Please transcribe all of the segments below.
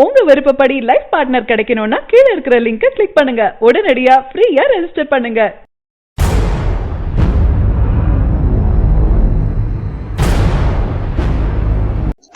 உங்க விருப்பப்படி life partner கிடைக்கணும்னா கீழ இருக்கிற லிங்கை கிளிக் பண்ணுங்க. உடனடியா ஃப்ரீயா ரெஜிஸ்டர் பண்ணுங்க.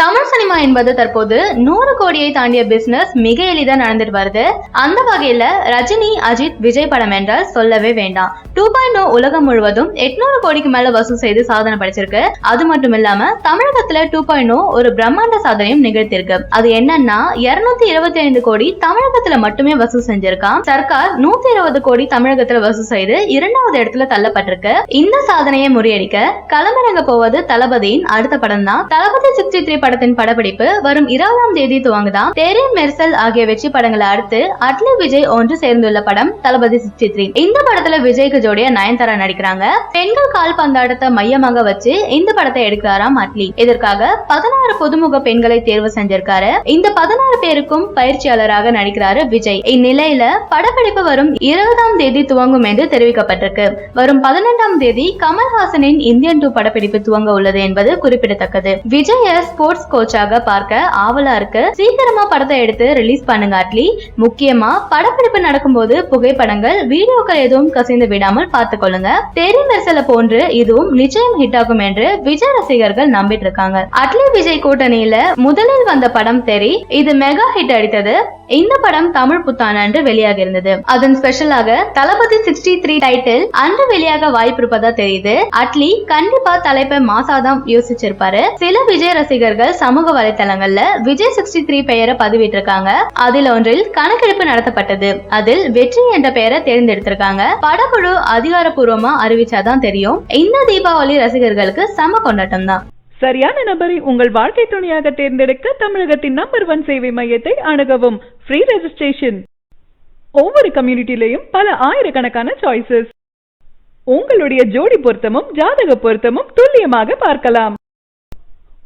தமிழ் சினிமா என்பது தற்போது 100 கோடியை தாண்டிய பிசினஸ் மிக எளிதா நடந்துட்டு வருது. அந்த வகையில ரஜினி, அஜித், விஜய் படம் என்றால் சொல்லவே வேண்டாம். 2.0 உலகம் முழுவதும் 800 கோடிக்கு மேல வசூல் செய்து சாதனை படைச்சிருக்கு. அது மட்டும் இல்லாம தமிழகத்துல 2.0 ஒரு பிரம்மாண்ட சாதனையும் நிகழ்த்திருக்கு. அது என்னன்னா 225 கோடி தமிழகத்துல மட்டுமே வசூல் செஞ்சிருக்கான். சர்க்கார் 120 கோடி தமிழகத்துல வசூல் செய்து 2வது இடத்துல தள்ளப்பட்டிருக்கு. இந்த சாதனையை முறியடிக்க களமிறங்க போவது தளபதியின் அடுத்த படம் தான். தளபதி 63 படத்தின் படப்பிடிப்பு வரும் 20ஆம் தேதி துவங்குதான். தெரி, மெர்சல் ஆகிய வெற்றி படங்களை அடுத்து அட்லி, விஜய் ஒன்று சேர்ந்துள்ள படம் தளபதி 63. இந்த படத்துல விஜய்க்கு ஜோடியா நயன்தாரா நடிக்கிறாங்க. பெண்கள் கால்பந்தாட்டத்தை மையமாக வச்சு இந்த படத்தை எடுக்கிறாராம் அட்லி. இதற்காக 16 புதுமுக பெண்களை தேர்வு செஞ்சிருக்காரு. இந்த 16 பேருக்கும் பயிற்சியாளராக நடிக்கிறாரு விஜய். இந்நிலையில படப்பிடிப்பு வரும் 20ஆம் தேதி துவங்கும் என்று தெரிவிக்கப்பட்டிருக்கு. வரும் 18ஆம் தேதி கமல்ஹாசனின் இந்தியன் 2 படப்பிடிப்பு துவங்க உள்ளது என்பது குறிப்பிடத்தக்கது. விஜய் ஸ்போர்ட்ஸ் கோச்சாக பார்க்க ஆவலா இருக்கு. சீக்கிரமா படத்தை எடுத்து ரிலீஸ் பண்ணுங்க அட்லி. முக்கியமா படப்பிடிப்பு நடக்கும்போது புகைப்படங்கள், வீடியோக்கள் எதுவும் கசிந்து விடாமல் பார்த்துக் கொள்ளுங்க. தெரி, மெர்சல போன்று இதுவும் நிச்சயம் ஹிட் ஆகும் என்று விஜய் ரசிகர்கள் நம்பிட்டு இருக்காங்க. அட்லி விஜய் கூட்டணியில முதலில் வந்த படம் தெரி. இது மெகா ஹிட் அடித்தது. இந்த படம் தமிழ் புத்தாண்டு அன்று வெளியாக இருந்தது. அதன் ஸ்பெஷலாக தளபதி 63 டைட்டில் அன்று வெளியாக வாய்ப்பு இருப்பதா தெரியுது. அட்லி கண்டிப்பா தலைப்பை மாசாதான் யோசிச்சிருப்பாரு. சில விஜய் ரசிகர்கள் சமூக வலைதளங்கள்ல விஜய் 63 பெயரை பதிவிட்டிருக்காங்க. அதில் ஒன்றில் கணக்கெடுப்பு நடத்தப்பட்டது. அதில் வெற்றி என்ற பெயரை தேர்ந்தெடுத்திருக்காங்க. படக்குழு அதிகாரப்பூர்வமா அறிவிச்சாதான் தெரியும். இந்த தீபாவளி ரசிகர்களுக்கு செம கொண்டாட்டம் தான். சரியான நபரை உங்கள் வாழ்க்கை துணையாக தேர்ந்தெடுக்க தமிழகத்தின் நம்பர் 1 சேவை மையத்தை அணுகவும். Free registration. ஒவ்வொரு கம்யூனிட்டிலையும் பல ஆயிரக்கணக்கான சாய்ஸஸ். உங்களுடைய ஜோடி பொருத்தமும் ஜாதக பொருத்தமும் துல்லியமாக பார்க்கலாம்.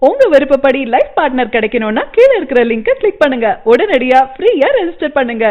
உங்க விருப்பப்படி லைஃப் பார்ட்னர் கிடைக்கணும்னா கீழ இருக்கிற லிங்கை கிளிக் பண்ணுங்க. உடனடியா ஃப்ரீயா ரெஜிஸ்டர் பண்ணுங்க.